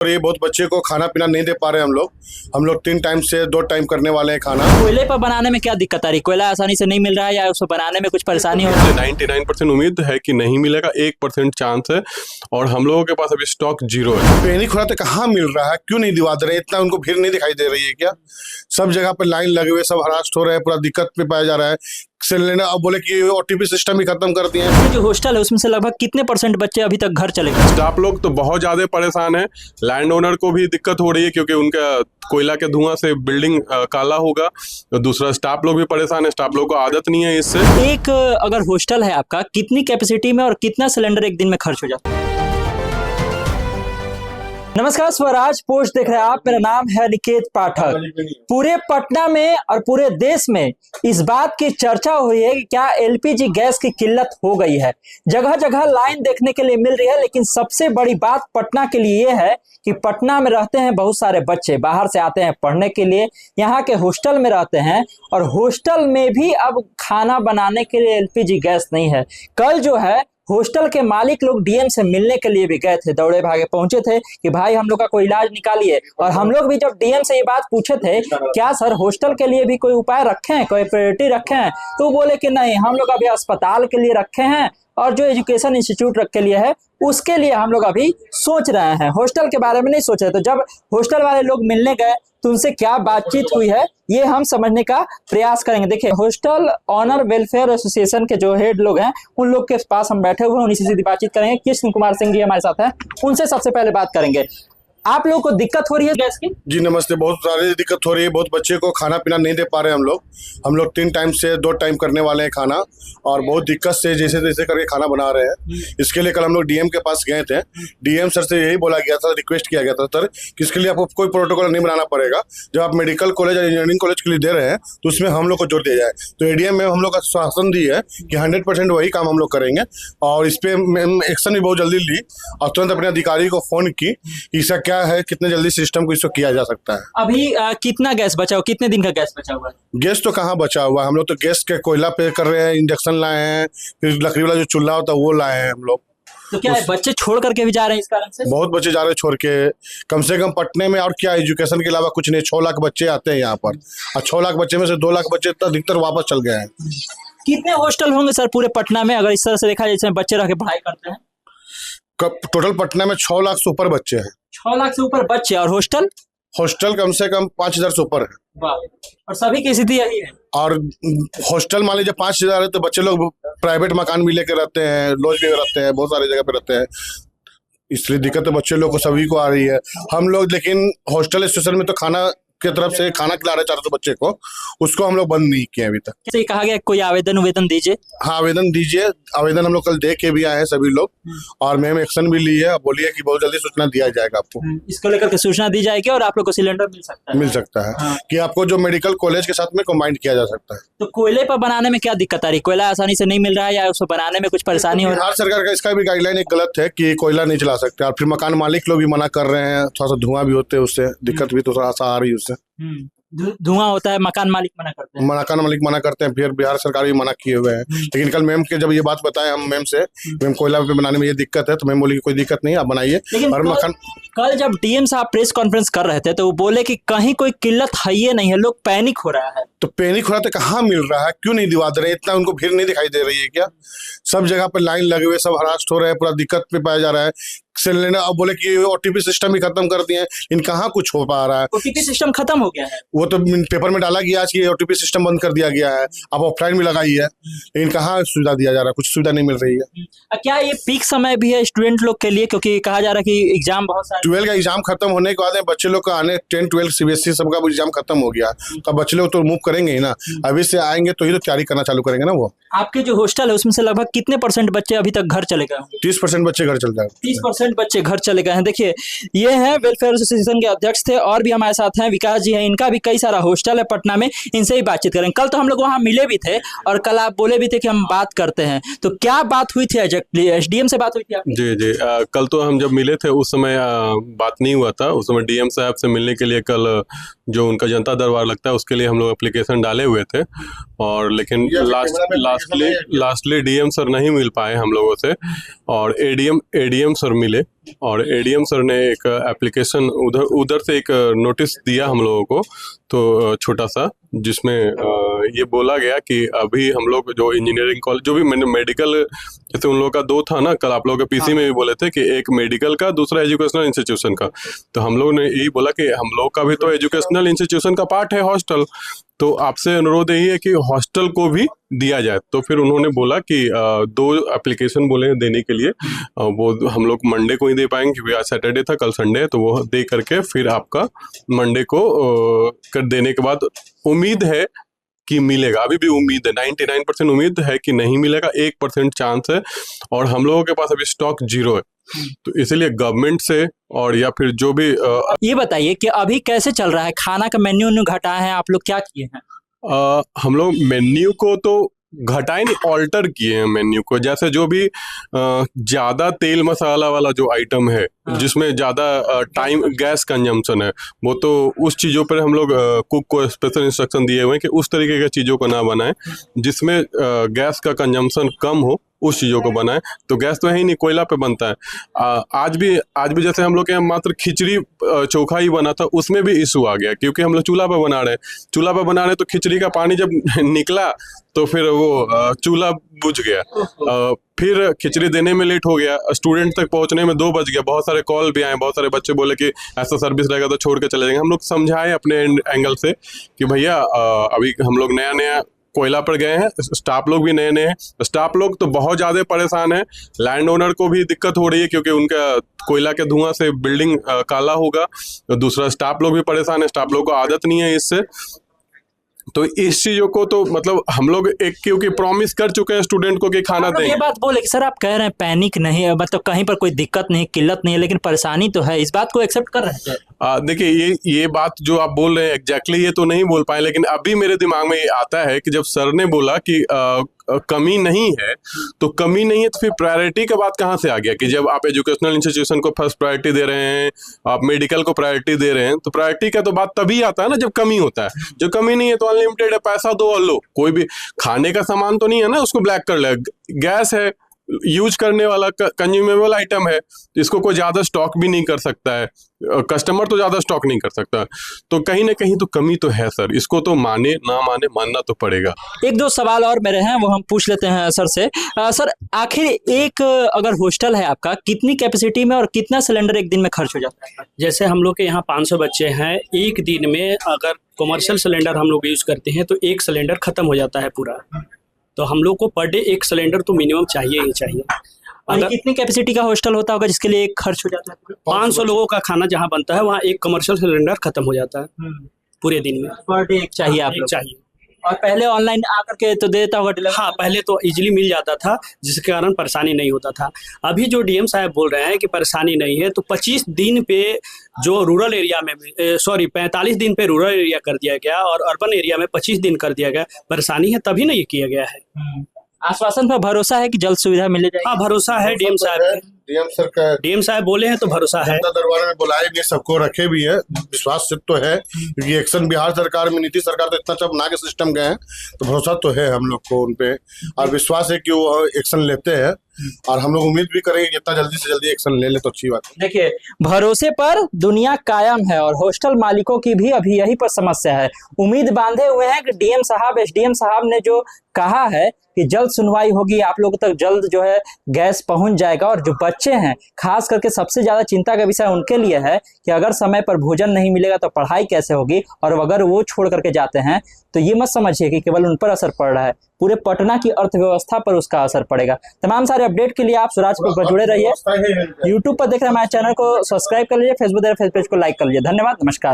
और ये बहुत बच्चे को खाना पीना नहीं दे पा रहे हम लोग 3 टाइम से 2 टाइम करने वाले हैं खाना। कोयले पर बनाने में क्या दिक्कत आ रही? कोयला आसानी से नहीं मिल रहा है या उसको बनाने में कुछ परेशानी हो रही है? 99% उम्मीद है कि नहीं मिलेगा, 1% चांस है और हम लोगों के पास अभी स्टॉक 0 है। पैनिक हो रहा था, कहाँ मिल रहा है, क्यों नहीं दिवा दे रहे? इतना उनको भीड़ नहीं दिखाई दे रही है क्या? सब जगह पर लाइन लगे हुए, सब हरास्ट हो रहे हैं, पूरा दिक्कत में पाया जा रहा है। सिलेंडर अब बोले कि ओटीपी सिस्टम ही खत्म कर दिए हैं। जो हॉस्टल है उसमें से लगभग कितने % बच्चे अभी तक घर चले गए? स्टाफ लोग तो बहुत ज्यादा परेशान है, लैंड ओनर को भी दिक्कत हो रही है क्योंकि उनका कोयला के धुआं से बिल्डिंग काला होगा। तो दूसरा स्टाफ लोग भी परेशान है, स्टाफ लोग को आदत नहीं है इससे। एक अगर हॉस्टल है आपका, कितनी कैपेसिटी में और कितना सिलेंडर एक दिन में खर्च हो जाता है? नमस्कार, स्वराज पोस्ट देख रहे हैं आप। मेरा नाम है निकेत पाठक। पूरे पटना में और पूरे देश में इस बात की चर्चा हो रही है कि क्या एलपीजी गैस की किल्लत हो गई है। जगह जगह लाइन देखने के लिए मिल रही है, लेकिन सबसे बड़ी बात पटना के लिए ये है कि पटना में रहते हैं बहुत सारे बच्चे, बाहर से आते हैं पढ़ने के लिए, यहाँ के हॉस्टल में रहते हैं और हॉस्टल में भी अब खाना बनाने के लिए एलपीजी गैस नहीं है। कल जो है हॉस्टल के मालिक लोग डीएम से मिलने के लिए भी गए थे, दौड़े भागे पहुंचे थे कि भाई हम लोग का कोई इलाज निकालिए। और हम लोग भी जब डीएम से ये बात पूछे थे क्या सर हॉस्टल के लिए भी कोई उपाय रखे हैं, कोई प्रायोरिटी रखे हैं, तो वो बोले कि नहीं, हम लोग अभी अस्पताल के लिए रखे हैं और जो एजुकेशन इंस्टीट्यूट रख के लिए है उसके लिए हम लोग अभी सोच रहे हैं, हॉस्टल के बारे में नहीं सोच रहे। तो जब हॉस्टल वाले लोग मिलने गए तो उनसे क्या बातचीत हुई है ये हम समझने का प्रयास करेंगे। देखिए, हॉस्टल ऑनर वेलफेयर एसोसिएशन के जो हेड लोग हैं उन लोग के पास हम बैठे हुए हैं, उन्हीं से सीधी बातचीत करेंगे। कृष्ण कुमार सिंह जी हमारे साथ हैं, उनसे सबसे पहले बात करेंगे। आप लोगों को दिक्कत हो रही है गैस की? जी नमस्ते, बहुत सारी दिक्कत हो रही है, बहुत बच्चे को खाना पीना नहीं दे पा रहे हम लोग 3 टाइम से 2 टाइम करने वाले हैं खाना और बहुत दिक्कत से जैसे तैसे करके खाना बना रहे हैं। इसके लिए कल हम लोग डीएम के पास गए थे। डीएम सर से यही बोला गया था, रिक्वेस्ट किया गया था सर कि इसके लिए आपको कोई प्रोटोकॉल नहीं बनाना पड़ेगा, जब आप मेडिकल कॉलेज और इंजीनियरिंग कॉलेज के लिए दे रहे हैं तो उसमें हम लोग को जोड़ दिया जाए। तो एडीएम में हम लोग का शासन दी है कि 100% वही काम हम लोग करेंगे और इस पर एक्शन भी बहुत जल्दी ली और तुरंत अपने अधिकारी को फोन की इसका क्या है, कितने जल्दी सिस्टम को इसको किया जा सकता है। अभी कितना गैस बचा हुआ, कितने दिन का गैस बचा हुआ है? गैस तो कहाँ बचा हुआ है, हम लोग तो गैस के कोयला पे कर रहे हैं, इंडक्शन लाए हैं, फिर लकड़ी वाला जो चूल्हा होता है वो लाए हैं हम लोग। तो क्या बच्चे छोड़ करके भी जा रहे हैं इस कारण से? बहुत बच्चे जा रहे हैं छोड़ के, कम से कम पटने में और क्या एजुकेशन के अलावा कुछ नहीं। 6 लाख बच्चे आते हैं यहाँ पर और 6 लाख बच्चे में से 2 लाख बच्चे तो अधिकतर वापस चल गए हैं। कितने हॉस्टल होंगे सर पूरे पटना में, अगर इस तरह से देखा जाए जिसमें बच्चे रह के पढ़ाई करते हैं? टोटल पटना में 6 लाख से ऊपर बच्चे हैं। 6 लाख से ऊपर बच्चे, और हॉस्टल कम से कम 5,000 से ऊपर है। वाह, और सभी की स्थिति यही है। और हॉस्टल मान लीजिए 5,000 है तो बच्चे लोग प्राइवेट मकान भी लेकर रहते हैं, लॉज भी रहते हैं, बहुत सारी जगह पे रहते हैं, इसलिए दिक्कत तो बच्चे लोग को सभी को आ रही है। हम लोग लेकिन हॉस्टल स्टेशन में तो खाना की तरफ से खाना खिला रहे 400 बच्चे को, उसको हम लोग बंद नहीं किए अभी तक। जैसे कहा गया कोई आवेदन दीजिए। हाँ, आवेदन दीजिए। आवेदन हम लोग कल दे के भी आए हैं सभी लोग और मैम एक्शन भी ली है, बोलिए कि बहुत जल्दी सूचना दिया जाएगा आपको। इसको लेकर के सूचना दी जाएगी और आप लोग को सिलेंडर मिल सकता है। हाँ। कि आपको जो मेडिकल कॉलेज के साथ में कंबाइंड किया जा सकता है। तो कोयले पर बनाने में क्या दिक्कत आ रही? कोयला आसानी से नहीं मिल रहा है या उसको बनाने में कुछ परेशानी हो रही है? बिहार सरकार का इसका भी गाइडलाइन एक गलत है कि कोयला नहीं चला सकते और फिर मकान मालिक लोग भी मना कर रहे हैं, थोड़ा सा धुआं भी होते हैं, उससे दिक्कत भी थोड़ा सा आ रही है उससे। धुआं होता है, मकान मालिक मना करते हैं। मकान मालिक मना करते हैं, फिर बिहार सरकार भी मना किए हुए हैं। लेकिन कल मैम के जब ये बात बताए हम मैम से, मैम कोयला पे बनाने में ये दिक्कत है, तो मैम बोली कि कोई दिक्कत नहीं, आप बनाइए। और मकान कल जब डीएम साहब प्रेस कॉन्फ्रेंस कर रहे थे तो वो बोले कि कहीं कोई किल्लत है ही नहीं है, लोग पैनिक हो रहा है। तो पैनिक हो रहा था, कहाँ मिल रहा है, क्यों नहीं दिवा दे रहे? इतना उनको भीड़ नहीं दिखाई दे रही है क्या? सब जगह पर लाइन लगे हुए, सब हरास्ट हो रहे हैं, पूरा दिक्कत में पाया जा रहा है। सिलेंडर अब बोले कि ओटीपी सिस्टम ही खत्म कर दिए हैं, इन कहाँ कुछ हो पा रहा है। ओटीपी सिस्टम खत्म हो गया है, वो तो पेपर में डाला गया कि ओटीपी सिस्टम बंद कर दिया गया है, अब ऑफलाइन भी लगाई है, लेकिन कहाँ सुविधा दिया जा रहा है, कुछ सुविधा नहीं मिल रही है। क्या ये पीक समय भी है स्टूडेंट लोग के लिए, क्योंकि कहा जा रहा है कि एग्जाम बहुत सारे 12 का एग्जाम खत्म होने के बाद बच्चे लोग का आने 10, 12 सीबीएसई सबका एग्जाम खत्म हो गया, तो बच्चे लोग तो मूव करेंगे ही ना, अभी से आएंगे तो ही तो तैयारी करना चालू करेंगे ना। वो आपके जो हॉस्टल है उसमें से लगभग कितने % बच्चे अभी तक घर चले गए? 30% बच्चे घर चल गए। 30% बच्चे घर चले गए हैं। देखिए, ये हैं वेलफेयर एसोसिएशन के अध्यक्ष थे और भी हमारे साथ हैं विकास जी हैं, इनका भी कई सारा हॉस्टल है पटना में, इनसे ही बातचीत करें। कल तो हम लोग वहाँ मिले भी थे और कल आप बोले भी थे कि हम बात करते हैं, तो क्या बात हुई थी एग्जैक्टली? एसडीएम से बात हुई थी आपकी? जी कल तो हम जब मिले थे उस समय बात नहीं हुआ था, उस समय डीएम साहब से मिलने के लिए कल जो उनका जनता दरबार लगता है उसके लिए हम लोग एप्लीकेशन डाले हुए थे, और लेकिन लास्टली डीएम सर नहीं मिल पाए हम लोगों से और एडीएम सर मिले और एडीएम सर ने एक एप्लीकेशन उधर से एक नोटिस दिया हम लोगों को, तो छोटा सा, जिसमें ये बोला गया कि अभी हम लोग जो इंजीनियरिंग कॉलेज, जो भी मेडिकल, जैसे उन लोगों का दो था ना, कल आप लोगों के पीसी में भी बोले थे कि एक मेडिकल का, दूसरा एजुकेशनल इंस्टीट्यूशन का, तो हम लोग ने यही बोला कि हम लोग का भी तो एजुकेशनल इंस्टीट्यूशन का पार्ट है हॉस्टल, तो आपसे अनुरोध यही है कि हॉस्टल को भी दिया जाए। तो फिर उन्होंने बोला कि 2 एप्लीकेशन बोले हैं देने के लिए, वो हम लोग मंडे को ही दे पाएंगे क्योंकि आज सैटरडे था, कल संडे है, तो वो दे करके फिर आपका मंडे को कर देने के बाद उम्मीद है कि मिलेगा। अभी भी उम्मीद है, 99% उम्मीद है कि नहीं मिलेगा, 1% चांस है, और हम लोगों के पास अभी स्टॉक 0 है। तो इसीलिए गवर्नमेंट से और या फिर जो भी ये बताइए कि अभी कैसे चल रहा है खाना का मेन्यू घटाया है, आप लोग क्या किए हैं? हम लोग मेन्यू को तो घटाए नहीं, ऑल्टर किए हैं मेन्यू को। जैसे जो भी ज्यादा तेल मसाला वाला जो आइटम है, जिसमें ज्यादा टाइम गैस कंजम्पशन है, वो तो उस चीजों पर हम लोग कुक को स्पेशल इंस्ट्रक्शन दिए हुए हैं कि उस तरीके की चीजों को ना बनाएं जिसमें गैस का कंजम्पशन कम हो, उस चीज़ों को बनाएं। तो गैस तो है ही नहीं, कोयला पे बनता है। आज भी जैसे हम लोग के यहाँ मात्र खिचड़ी चोखा ही बना था, उसमें भी इशू आ गया क्योंकि हम लोग चूल्हा पे बना रहे हैं, तो खिचड़ी का पानी जब निकला तो फिर वो चूल्हा बुझ गया, फिर खिचड़ी देने में लेट हो गया, स्टूडेंट तक पहुंचने में 2 बज गया। बहुत सारे कॉल भी आए, बहुत सारे बच्चे बोले कि ऐसा सर्विस रहेगा तो छोड़ के चले जाएंगे। हम लोग समझाए अपने एंगल से कि भैया अभी हम लोग नया कोयला पर गए हैं, स्टाफ लोग भी नए हैं, स्टाफ लोग तो बहुत ज़्यादा परेशान है, लैंड ओनर को भी दिक्कत हो रही है क्योंकि उनका कोयला के धुआं से बिल्डिंग काला होगा, दूसरा स्टाफ लोग भी परेशान है, स्टाफ लोग को आदत नहीं है इससे। तो इस चीजों को तो मतलब हम लोग एक क्योंकि प्रॉमिस कर चुके हैं स्टूडेंट को कि खाना देंगे। ये बात बोले कि सर आप कह रहे हैं पैनिक नहीं है, मतलब कहीं पर कोई दिक्कत नहीं, किल्लत नहीं है, लेकिन परेशानी तो है, इस बात को एक्सेप्ट कर रहे हैं? देखिए ये बात जो आप बोल रहे हैं एग्जैक्टली ये तो नहीं बोल पाए, लेकिन अभी मेरे दिमाग में ये आता है कि जब सर ने बोला कि कमी नहीं है, तो कमी नहीं है तो फिर प्रायोरिटी का बात कहाँ से आ गया कि जब आप एजुकेशनल इंस्टीट्यूशन को फर्स्ट प्रायोरिटी दे रहे हैं, आप मेडिकल को प्रायोरिटी दे रहे हैं, तो प्रायोरिटी का तो बात तभी आता है ना जब कमी होता है। जब कमी नहीं है तो अनलिमिटेड है, पैसा दो और लो, कोई भी खाने का सामान तो नहीं है ना उसको ब्लैक कर ले, गैस है, यूज करने वाला कंज्यूमेबल आइटम है, इसको कोई ज्यादा स्टॉक भी नहीं कर सकता है, कस्टमर तो ज्यादा स्टॉक नहीं कर सकता, तो कहीं ना कहीं तो कमी तो है सर, इसको तो माने ना माने मानना तो पड़ेगा। 1-2 सवाल और मेरे हैं, वो हम पूछ लेते हैं सर से। सर आखिर एक अगर हॉस्टल है आपका, कितनी कैपेसिटी में और कितना सिलेंडर एक दिन में खर्च हो जाता है? जैसे हम लोग के यहाँ 500 बच्चे हैं, एक दिन में अगर कमर्शियल सिलेंडर हम लोग यूज करते हैं तो 1 सिलेंडर खत्म हो जाता है पूरा, तो हम लोग को पर डे 1 सिलेंडर तो मिनिमम चाहिए ही चाहिए। अगर कितनी कैपेसिटी का हॉस्टल होता होगा जिसके लिए एक खर्च हो जाता है? 500 लोगों का खाना जहाँ बनता है वहाँ 1 कमर्शियल सिलेंडर खत्म हो जाता है पूरे दिन में। पर डे 1 चाहिए आप लोग? चाहिए। और पहले ऑनलाइन आकर के तो देता होगा डिलीवरी? हाँ, पहले तो इजीली मिल जाता था जिसके कारण परेशानी नहीं होता था। अभी जो डीएम साहब बोल रहे हैं कि परेशानी नहीं है, तो 25 दिन पे जो रूरल एरिया में 45 दिन पे रूरल एरिया कर दिया गया और अर्बन एरिया में 25 दिन कर दिया गया। परेशानी है तभी ना ये किया गया है। आश्वासन पर भरोसा है कि जल्द सुविधा मिल जाएगी? हाँ, भरोसा है डीएम साहब, डीएम साहब बोले हैं तो भरोसा है। दरबार में बुलाए भी, सबको रखे भी है, विश्वास से तो है क्योंकि एक्शन बिहार सरकार में, नीतीश सरकार तो इतना सब बना के सिस्टम गए हैं, तो भरोसा तो है हम लोग को उनपे और विश्वास है कि वो एक्शन लेते हैं, और हम लोग उम्मीद भी करेंगे जितना जल्दी से जल्दी एक्शन ले ले तो अच्छी बात है। देखिए, भरोसे पर दुनिया कायम है और हॉस्टल मालिकों की भी अभी यही पर समस्या है। उम्मीद बांधे हुए हैं कि डीएम साहब, एसडीएम साहब ने जो कहा है कि जल्द सुनवाई होगी, आप लोगों तक जल्द जो है गैस पहुंच जाएगा। और जो बच्चे हैं, खास करके सबसे ज्यादा चिंता का विषय उनके लिए है कि अगर समय पर भोजन नहीं मिलेगा तो पढ़ाई कैसे होगी, और अगर वो छोड़ करके जाते हैं तो ये मत समझिए कि केवल उन पर असर पड़ रहा है, पूरे पटना की अर्थव्यवस्था पर उसका असर पड़ेगा। तमाम सारे अपडेट के लिए आप स्वराज पर जुड़े रहिए। यूट्यूब पर देख रहे हमारे चैनल को सब्सक्राइब कर लीजिए, फेसबुक देख रहे फेस पेज को लाइक कर लीजिए। धन्यवाद, नमस्कार।